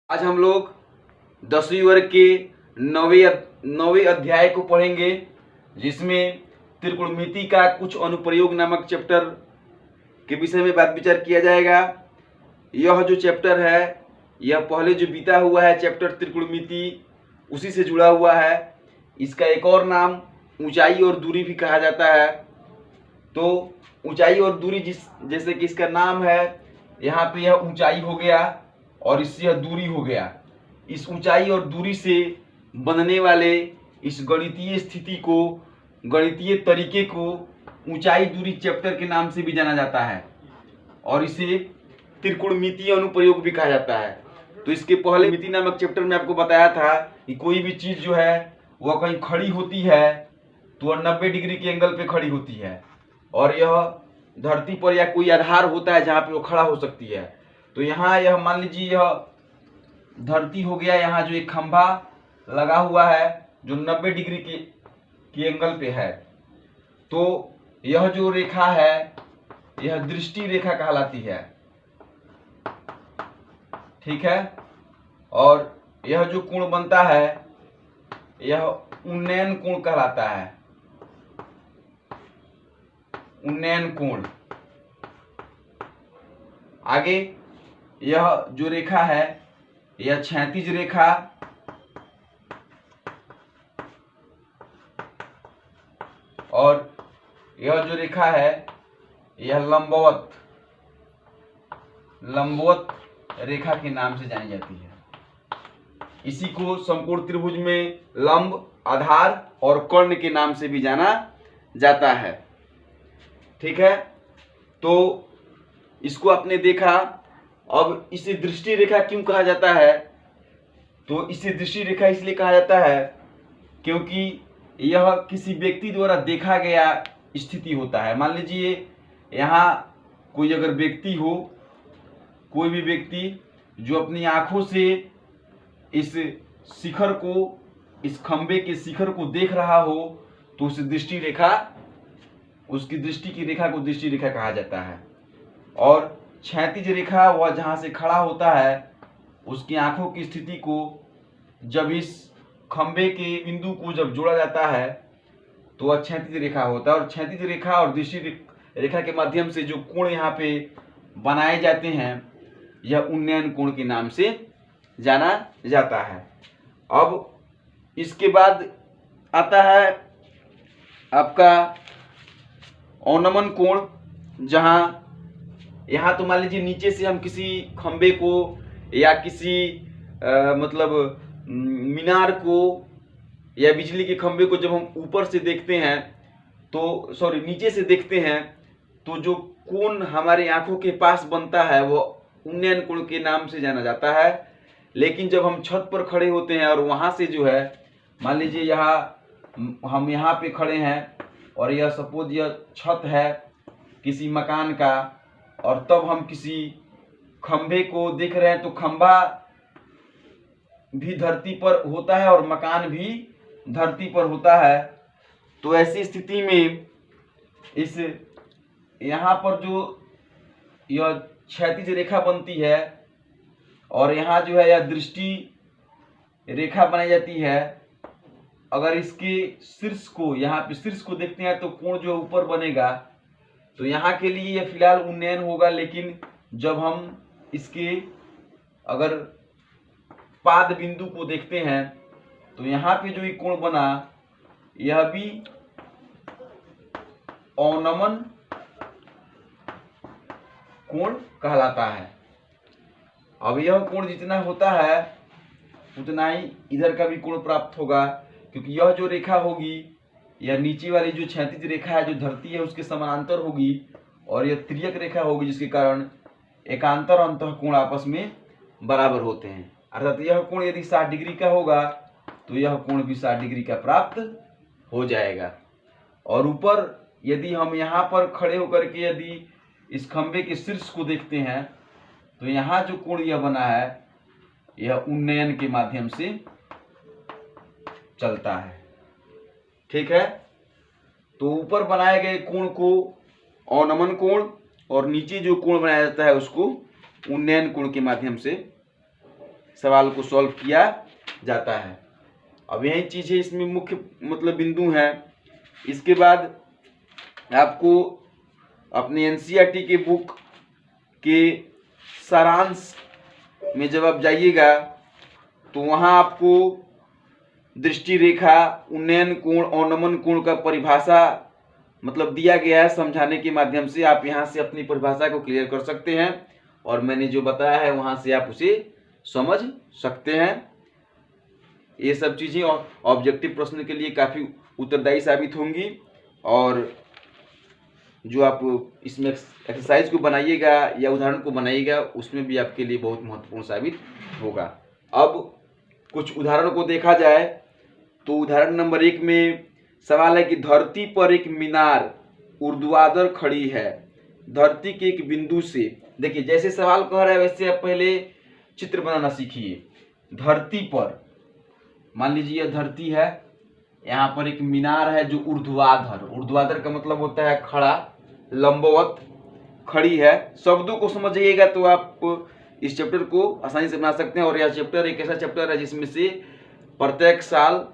आज हम लोग 10वीं वर्ग के नौवें अध्याय को पढ़ेंगे, जिसमें त्रिकोणमिति का कुछ अनुप्रयोग नामक चैप्टर के विषय में बात विचार किया जाएगा। यह जो चैप्टर है यह पहले जो बीता हुआ है चैप्टर त्रिकोणमिति उसी से जुड़ा हुआ है। इसका एक और नाम ऊंचाई और दूरी भी कहा जाता है। तो ऊंचाई और दूरी जैसे कि इसका नाम है, यहाँ पे यह ऊंचाई हो गया और इससे यह दूरी हो गया। इस ऊंचाई और दूरी से बनने वाले इस गणितीय स्थिति को, गणितीय तरीके को ऊंचाई दूरी चैप्टर के नाम से भी जाना जाता है और इसे त्रिकोणमितीय अनुप्रयोग भी कहा जाता है। तो इसके पहले मिति नामक चैप्टर में आपको बताया था कि कोई भी चीज जो है वह कहीं खड़ी होती है तो वह 90 डिग्री के एंगल पे खड़ी होती है, और यह धरती पर या कोई आधार होता है जहाँ पे वो खड़ा हो सकती है। तो यहाँ यह मान लीजिए यह धरती हो गया, यहाँ जो एक खंभा लगा हुआ है जो 90 डिग्री के एंगल पे है, तो यह जो रेखा है यह दृष्टि रेखा कहलाती है, ठीक है। और यह जो कोण बनता है यह उन्नयन कोण कहलाता है, उन्नयन कोण। आगे यह जो रेखा है यह क्षैतिज रेखा, और यह जो रेखा है यह लंबवत रेखा के नाम से जानी जाती है। इसी को समकोण त्रिभुज में लंब, आधार और कर्ण के नाम से भी जाना जाता है, ठीक है। तो इसको आपने देखा। अब इसे दृष्टि रेखा क्यों कहा जाता है? तो इसे दृष्टि रेखा इसलिए कहा जाता है क्योंकि यह किसी व्यक्ति द्वारा देखा गया स्थिति होता है। मान लीजिए यहाँ कोई अगर व्यक्ति हो, कोई भी व्यक्ति जो अपनी आंखों से इस शिखर को, इस खंबे के शिखर को देख रहा हो, तो उस दृष्टि रेखा, उसकी दृष्टि की रेखा को दृष्टि रेखा कहा जाता है। और क्षैतिज रेखा वह जहाँ से खड़ा होता है उसकी आंखों की स्थिति को जब इस खंबे के बिंदु को जब जोड़ा जाता है तो वह क्षैतिज रेखा होता है। और क्षैतिज रेखा और दृष्टि रेखा के माध्यम से जो कोण यहाँ पे बनाए जाते हैं यह उन्नयन कोण के नाम से जाना जाता है। अब इसके बाद आता है आपका अवनमन कोण, जहाँ यहाँ तो मान लीजिए नीचे से हम किसी खंबे को या किसी मतलब मीनार को या बिजली के खंबे को जब हम ऊपर से देखते हैं तो नीचे से देखते हैं तो जो कोण हमारे आंखों के पास बनता है वो उन्नयन कोण के नाम से जाना जाता है। लेकिन जब हम छत पर खड़े होते हैं और वहाँ से जो है, मान लीजिए यहाँ हम यहाँ पे खड़े हैं और यह सपोज यह छत है किसी मकान का, और तब हम किसी खंभे को देख रहे हैं तो खंभा भी धरती पर होता है और मकान भी धरती पर होता है। तो ऐसी स्थिति में इस यहाँ पर जो यह क्षैतिज रेखा बनती है और यहाँ जो है यह दृष्टि रेखा बनाई जाती है। अगर इसके शीर्ष को, यहाँ पे शीर्ष को देखते हैं तो कोण जो ऊपर बनेगा, तो यहाँ के लिए यह फिलहाल उन्नयन होगा। लेकिन जब हम इसके अगर पाद बिंदु को देखते हैं तो यहाँ पे जो ये कोण बना यह भी अवनमन कोण कहलाता है। अब यह कोण जितना होता है उतना ही इधर का भी कोण प्राप्त होगा, क्योंकि यह जो रेखा होगी यह नीचे वाली जो क्षैतिज रेखा है जो धरती है उसके समानांतर होगी, और यह तिर्यक रेखा होगी जिसके कारण एकांतर अंतः कोण आपस में बराबर होते हैं। अर्थात यह कोण यदि 60 डिग्री का होगा तो यह कोण भी 60 डिग्री का प्राप्त हो जाएगा। और ऊपर यदि हम यहाँ पर खड़े होकर के यदि इस खंबे के शीर्ष को देखते हैं तो यहाँ जो कोण यह बना है यह उन्नयन के माध्यम से चलता है, ठीक है। तो ऊपर बनाए गए कोण को अवनमन कोण और नीचे जो कोण बनाया जाता है उसको उन्नयन कोण के माध्यम से सवाल को सॉल्व किया जाता है। अब यही चीज़ है, इसमें मुख्य मतलब बिंदु हैं। इसके बाद आपको अपने एनसीईआरटी के बुक के सारांश में जब आप जाइएगा तो वहाँ आपको दृष्टि रेखा, उन्नयन कोण और नमन कोण का परिभाषा मतलब दिया गया है समझाने के माध्यम से। आप यहाँ से अपनी परिभाषा को क्लियर कर सकते हैं और मैंने जो बताया है वहाँ से आप उसे समझ सकते हैं। ये सब चीज़ें ऑब्जेक्टिव प्रश्न के लिए काफ़ी उत्तरदायी साबित होंगी और जो आप इसमें एक्सरसाइज को बनाइएगा या उदाहरण को बनाइएगा उसमें भी आपके लिए बहुत महत्वपूर्ण साबित होगा। अब कुछ उदाहरण को देखा जाए तो उदाहरण नंबर 1 में सवाल है कि धरती पर एक मीनार ऊर्ध्वाधर खड़ी है, धरती के एक बिंदु से। देखिए जैसे सवाल कह रहा है वैसे आप पहले चित्र बनाना सीखिए। धरती पर मान लीजिए यह धरती है, यहाँ पर एक मीनार है जो ऊर्ध्वाधर, ऊर्ध्वाधर का मतलब होता है खड़ा, लंबवत खड़ी है। शब्दों को समझिएगा तो आप इस चैप्टर को आसानी से बना सकते हैं। और यह चैप्टर एक ऐसा चैप्टर है जिसमें से प्रत्येक साल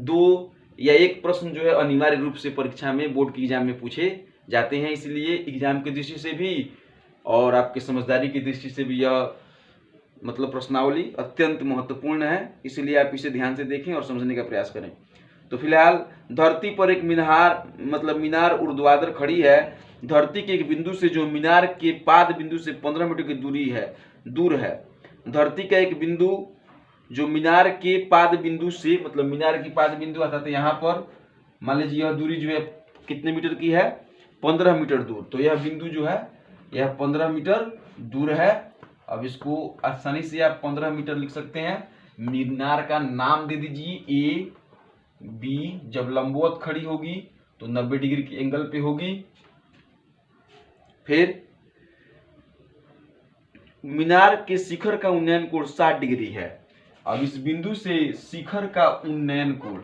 2 या 1 प्रश्न जो है अनिवार्य रूप से परीक्षा में, बोर्ड की एग्जाम में पूछे जाते हैं। इसलिए एग्जाम की दृष्टि से भी और आपकी समझदारी की दृष्टि से भी यह मतलब प्रश्नावली अत्यंत महत्वपूर्ण है। इसलिए आप इसे ध्यान से देखें और समझने का प्रयास करें। तो फिलहाल धरती पर एक मीनार ऊर्ध्वाधर खड़ी है, धरती के एक बिंदु से जो मीनार के पाद बिंदु से 15 मीटर की दूर है। धरती का एक बिंदु जो मीनार के पाद बिंदु से मतलब मीनार की पाद बिंदु अर्थात यहाँ पर मान लीजिए यह दूरी जो है कितने मीटर की है, 15 मीटर दूर। तो यह बिंदु जो है यह 15 मीटर दूर है। अब इसको आसानी से आप 15 मीटर लिख सकते हैं। मीनार का नाम दे दीजिए ए बी। जब लंबवत खड़ी होगी तो 90 डिग्री के एंगल पे होगी। फिर मीनार के शिखर का उन्नयन कोण 60 डिग्री है। अब इस बिंदु से शिखर का उन्नयन कोण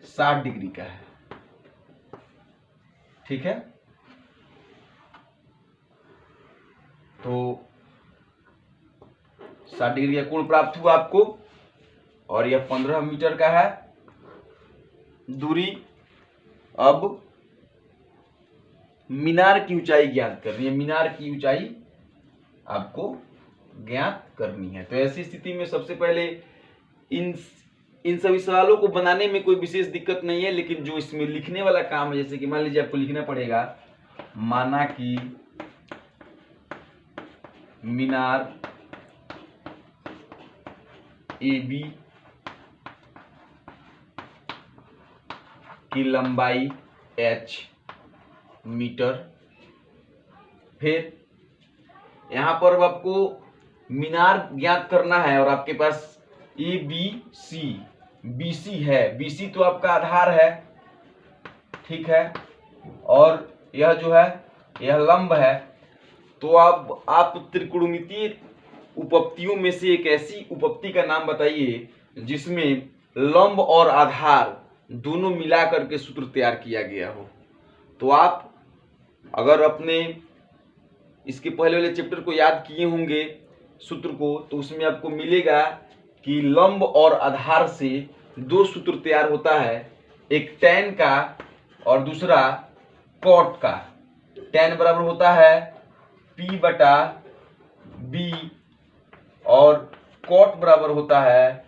60 डिग्री का है, ठीक है। तो 60 डिग्री का कोण प्राप्त हुआ आपको और यह 15 मीटर का है दूरी। अब मीनार की ऊंचाई ज्ञात करनी है, मीनार की ऊंचाई आपको ज्ञात करनी है। तो ऐसी स्थिति में सबसे पहले इन सभी सवालों को बनाने में कोई विशेष दिक्कत नहीं है, लेकिन जो इसमें लिखने वाला काम है, जैसे कि मान लीजिए आपको लिखना पड़ेगा माना कि मीनार AB की लंबाई h मीटर। फिर यहां पर आपको मीनार ज्ञात करना है और आपके पास BC है। BC तो आपका आधार है, ठीक है, और यह जो है यह लंब है। तो अब आप त्रिकोणमितीय उपपत्तियों में से एक ऐसी उपपत्ति का नाम बताइए जिसमें लंब और आधार दोनों मिला करके सूत्र तैयार किया गया हो। तो आप अगर अपने इसके पहले वाले चैप्टर को याद किए होंगे सूत्र को, तो उसमें आपको मिलेगा कि लंब और आधार से 2 सूत्र तैयार होता है, एक tan का और दूसरा cot का। tan बराबर होता है P/B और cot बराबर होता है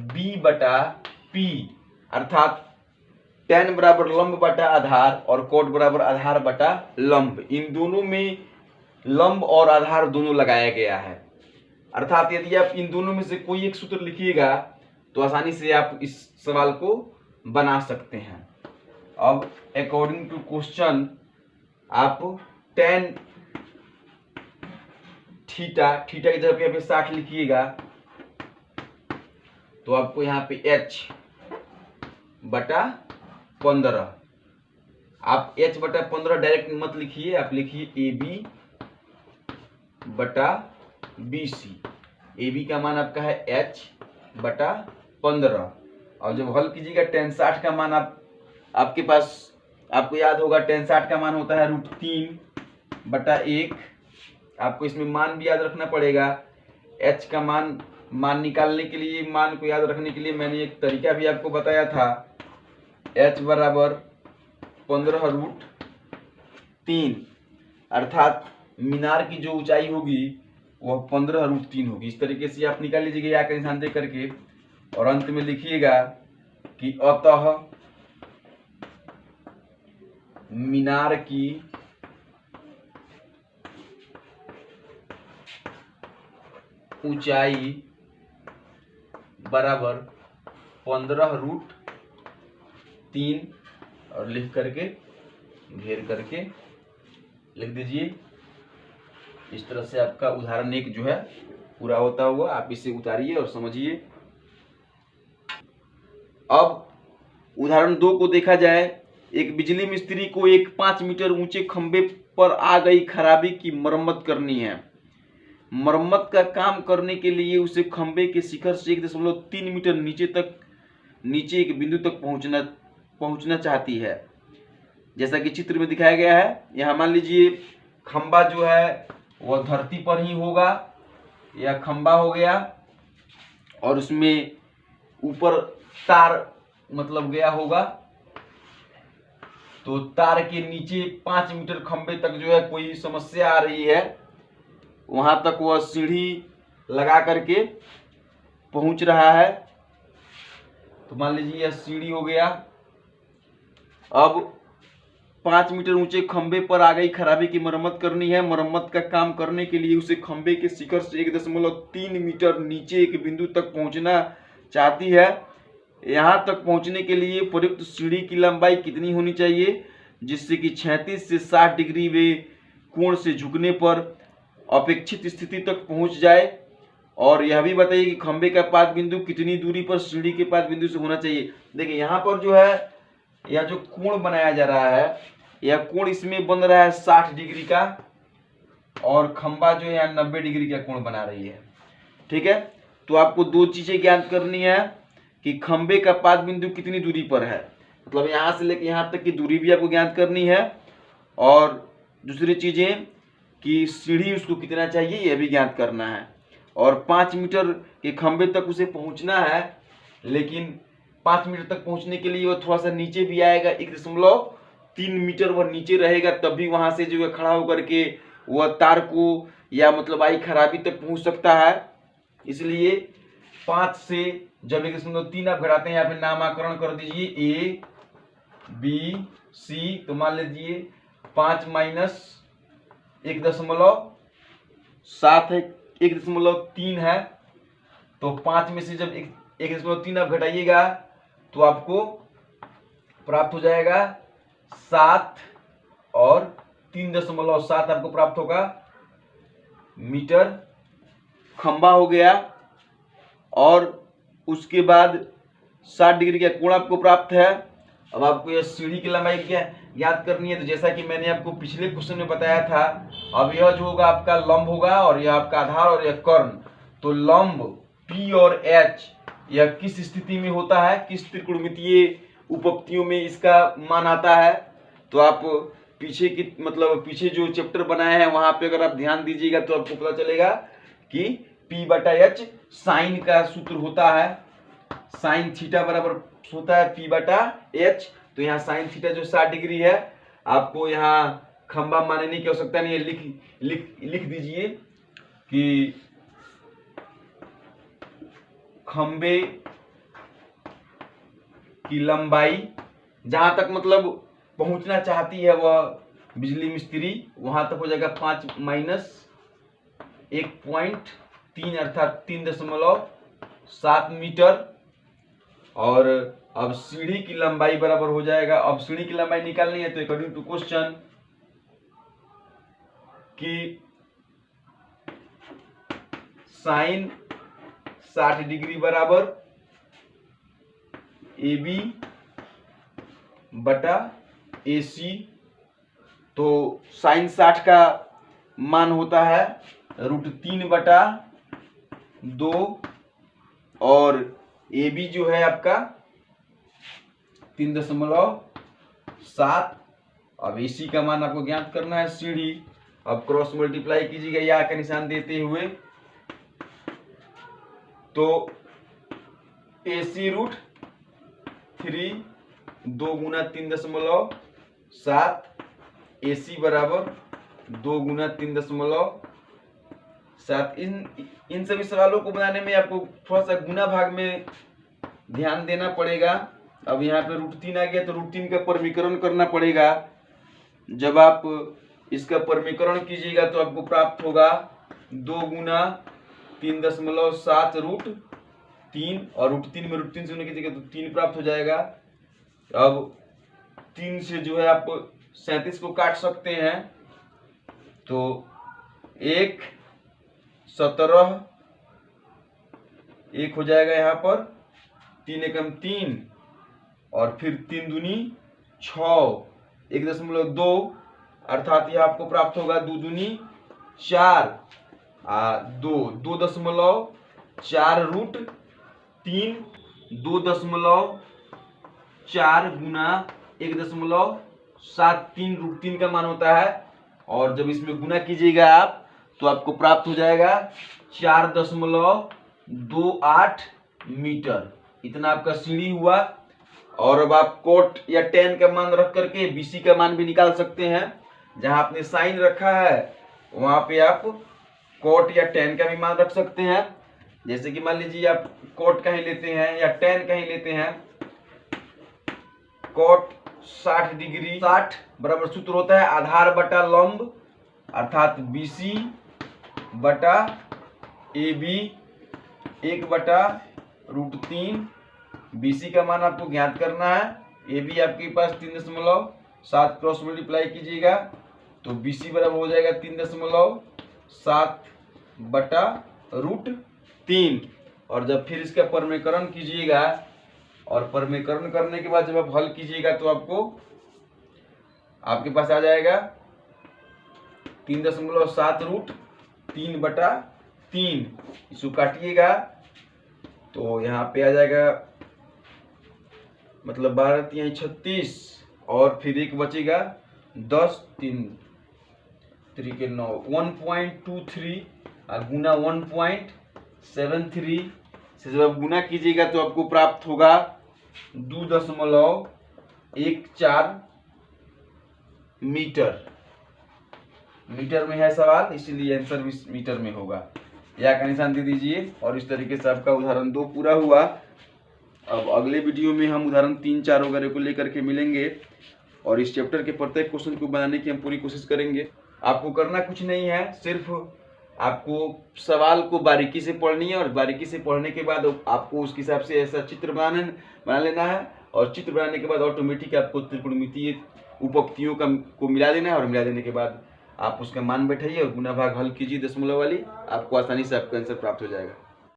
B/P, अर्थात tan बराबर लंब बटा आधार और cot बराबर आधार बटा लंब। इन दोनों में लंब और आधार दोनों लगाया गया है। अर्थात यदि आप इन दोनों में से कोई एक सूत्र लिखिएगा तो आसानी से आप इस सवाल को बना सकते हैं। अब अकॉर्डिंग टू क्वेश्चन आप tan थीटा की जगह पे यहाँ पे 60 लिखिएगा तो आपको यहाँ पे h/15। आप h/15 डायरेक्ट मत लिखिए, आप लिखिए AB/BC। AB का मान आपका है h/15। और जब हल कीजिएगा tan 60 का मान आपके पास आपको याद होगा tan 60 का मान होता है √3/1। आपको इसमें मान भी याद रखना पड़ेगा। एच का मान निकालने के लिए, मान को याद रखने के लिए मैंने एक तरीका भी आपको बताया था। एच बराबर 15√3, अर्थात मीनार की जो ऊंचाई होगी वह 15√3 होगी। इस तरीके से आप निकाल लीजिएगा या का निशान दे करके, और अंत में लिखिएगा कि अतः मीनार की ऊंचाई बराबर 15√3, और लिख करके घेर करके लिख दीजिए। इस तरह से आपका उदाहरण 1 जो है पूरा होता हुआ आप इसे उतारिए और समझिए। अब उदाहरण 2 को देखा जाए। एक बिजली मिस्त्री को एक 5 मीटर ऊंचे खंभे पर आ गई खराबी की मरम्मत करनी है। मरम्मत का काम करने के लिए उसे खंभे के शिखर से 1.3 मीटर नीचे एक बिंदु तक पहुंचना चाहती है, जैसा कि चित्र में दिखाया गया है। यहाँ मान लीजिए खंभा जो है वह धरती पर ही होगा, यह खंभा हो गया, और उसमें ऊपर तार मतलब गया होगा। तो तार के नीचे 5 मीटर खंभे तक जो है कोई समस्या आ रही है, वहां तक वह सीढ़ी लगा करके पहुंच रहा है। तो मान लीजिए यह सीढ़ी हो गया। अब 5 मीटर ऊंचे खंभे पर आ गई खराबी की मरम्मत करनी है। मरम्मत का काम करने के लिए उसे खंभे के शिखर से 1.3 मीटर नीचे एक बिंदु तक पहुंचना चाहती है। यहां तक पहुंचने के लिए प्रयुक्त सीढ़ी की लंबाई कितनी होनी चाहिए, जिससे कि 36 से 60 डिग्री वे कोण से झुकने पर अपेक्षित स्थिति तक पहुंच जाए। और यह भी बताइए कि खंभे का पाद बिंदु कितनी दूरी पर सीढ़ी के पाद बिंदु से होना चाहिए। देखिए यहाँ पर जो है यह जो कोण बनाया जा रहा है, यह कोण इसमें बन रहा है 60 डिग्री का, और खंभा जो है यहाँ 90 डिग्री का कोण बना रही है। ठीक है, तो आपको 2 चीजें ज्ञात करनी है कि खंभे का पाद बिंदु कितनी दूरी पर है, मतलब यहाँ से लेकर यहाँ तक की दूरी भी आपको ज्ञात करनी है, और दूसरी चीजें कि सीढ़ी उसको कितना चाहिए यह भी ज्ञात करना है। और 5 मीटर के खंभे तक उसे पहुंचना है, लेकिन 5 मीटर तक पहुंचने के लिए वह थोड़ा सा नीचे भी आएगा, 1.3 मीटर वह नीचे रहेगा, तब भी वहां से जो है खड़ा होकर के वह तार को या मतलब आई खराबी तक पहुंच सकता है। इसलिए 5 से जब 1.3 आप घटाते हैं, यहाँ पे नामकरण कर दीजिए A B C। तो मान लीजिए 5 माइनस 1.7 है, 1.3 है। तो 5 में से जब 1.3 आप घटाइएगा तो आपको प्राप्त हो जाएगा 7, और 3.7 आपको प्राप्त होगा मीटर खंभा हो गया। और उसके बाद 60 डिग्री का कोण आपको प्राप्त है। अब आपको यह सीढ़ी की लंबाई ज्ञात करनी है। तो जैसा कि मैंने आपको पिछले क्वेश्चन में बताया था, अब यह जो होगा आपका लंब होगा, और यह आपका आधार, और यह कर्ण। तो लंब P और H यह किस स्थिति में होता है, किस त्रिकोणमितीय उपपत्तियों में इसका मान आता है। तो आप पीछे की मतलब पीछे जो चैप्टर बनाए हैं वहां पे अगर आप ध्यान दीजिएगा तो आपको पता चलेगा कि P/H साइन का सूत्र होता है। साइन थीटा बराबर होता है P/H। तो यहाँ साइन थीटा जो 60 डिग्री है, आपको यहाँ खंभा मानने की आवश्यकता नहीं है, लिख दीजिए कि खंबे की लंबाई जहां तक मतलब पहुंचना चाहती है वह बिजली मिस्त्री, वहां तक हो जाएगा 5 माइनस 1.3 अर्थात 3.7 मीटर। और अब सीढ़ी की लंबाई बराबर हो जाएगा, अब सीढ़ी की लंबाई निकालनी है तो अकॉर्डिंग टू क्वेश्चन कि साइन 60 डिग्री बराबर AB बटा AC। तो साइन 60 का मान होता है √3/2, और AB जो है आपका 3.7। अब AC का मान आपको ज्ञात करना है सीढ़ी। अब क्रॉस मल्टीप्लाई कीजिएगा या का निशान देते हुए, तो AC रूट 3 2 गुना 3.7 AC बराबर 2 गुना 3.7। इन सभी सवालों को बनाने में आपको थोड़ा सा गुना भाग में ध्यान देना पड़ेगा। अब यहाँ पे √3 आ गया तो √3 का परमीकरण करना पड़ेगा। जब आप इसका परमीकरण कीजिएगा तो आपको प्राप्त होगा 2 गुना 3.7 √3 और √3 में √3 से होने की जगह तो 3 प्राप्त हो जाएगा। अब 3 से जो है आप 37 को काट सकते हैं तो 1 17 1 हो जाएगा यहाँ पर, 3 एकम 3 और फिर 3 दूनी 6 1.2 अर्थात यह आपको प्राप्त होगा 2 दूनी 4 2.4 √3 2.4 गुना 1.73 √3 का मान होता है। और जब इसमें गुना कीजिएगा आप तो आपको प्राप्त हो जाएगा 4.28 मीटर। इतना आपका सीढ़ी हुआ। और अब आप कोट या tan का मान रख करके BC का मान भी निकाल सकते हैं। जहां आपने साइन रखा है वहां पे आप कोट या tan का भी मान रख सकते हैं। जैसे कि मान लीजिए आप कोट कहीं लेते हैं या tan कहीं लेते हैं, कोट 60 डिग्री 60 बराबर सूत्र होता है आधार बटा लंब अर्थात BC बटा AB 1 बटा √3। BC का मान आपको ज्ञात करना है। AB आपके पास 3.7 क्रॉस मल्टीप्लाई कीजिएगा तो BC बराबर हो जाएगा 3.7 बटा √3। और जब फिर इसका परमीकरण कीजिएगा और परमीकरण करने के बाद जब आप हल कीजिएगा तो आपके पास आ जाएगा 3.7 √3 बटा 3। इसको काटिएगा तो यहाँ पे आ जाएगा, मतलब 12 3 36 और फिर 1 बचेगा 10 3 3 के 9 1.23 गुना 1.73 से जब आप गुना कीजिएगा तो आपको प्राप्त होगा 2.14 मीटर। मीटर में है सवाल, इसीलिए आंसर भी मीटर में होगा। या का निशान दे दीजिए। और इस तरीके से आपका उदाहरण 2 पूरा हुआ। अब अगले वीडियो में हम उदाहरण 3 4 वगैरह को लेकर के मिलेंगे और इस चैप्टर के प्रत्येक क्वेश्चन को बनाने की हम पूरी कोशिश करेंगे। आपको करना कुछ नहीं है, सिर्फ आपको सवाल को बारीकी से पढ़नी है और बारीकी से पढ़ने के बाद आपको उसके हिसाब से ऐसा चित्र बना लेना है। और चित्र बनाने के बाद ऑटोमेटिक आपको त्रिकोणमितीय उपपत्तियों को मिला देना है और मिला देने के बाद आप उसका मान बैठाइए और गुना भाग हल कीजिए दशमलव वाली, आपको आसानी से आपका आंसर प्राप्त हो जाएगा।